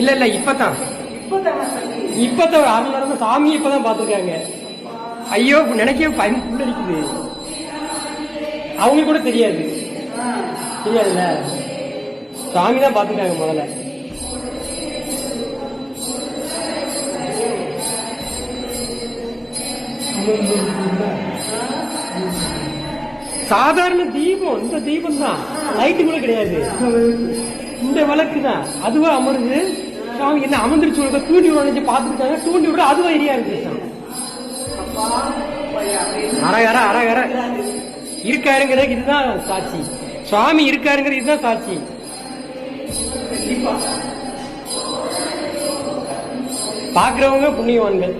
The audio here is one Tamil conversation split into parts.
இல்ல இல்ல இப்பதான் அரை நேரம் சாமி இப்பதான் பாத்துருக்காங்க. ஐயோ நினைக்கவே பயன்படுது. அவங்களுக்கு கூட தெரியாதுல்ல, சாமி தான் பாத்துருக்காங்க முதல்ல. சாதாரண தீபம், இந்த தீபம் தான், லைட்டு கூட கிடையாது. இந்த விளக்கு தான் அதுவா அமருது. சாமி என்ன அமர்ந்துருச்சு, தூண்டி விட பாத்துருக்காங்க. தூண்டி விட அதுவா எரியா இருக்கு. அரகர அரகர இருக்காருங்கிறதுக்கு இதுதான் சாட்சி. சுவாமி இருக்காருங்கிறது இதுதான் சாட்சி. பாக்குறவங்க புண்ணியவான்கள்,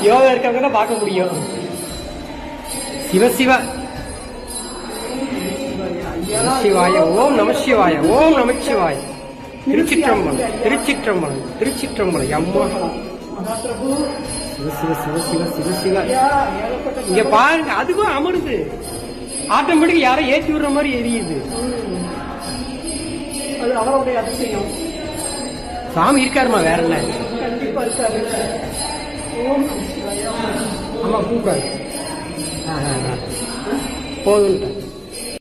யோகா இருக்கவங்க தான் பார்க்க முடியும். சிவசிவ சிவாய ஓம் நம சிவாய ஓம் நம சிவாய. திருச்சிற்றம்பலம் திருச்சிற்றம்பலம் திருச்சிற்றம்பலம். அம்மா சிவ சிவ சிவ சிவ சிவ சிவ. இங்க பாருங்க, அதுவும் அமருது. ஆட்டோமேட்டிக் யாரோ ஏற்றி விடுற மாதிரி எரியுது. அது அவருடைய அதிசயம். சாமி இருக்காருமா, வேற என்ன? கண்டிப்பா இருக்காரு. ஆமா கூப்பிடாரு. போதும்.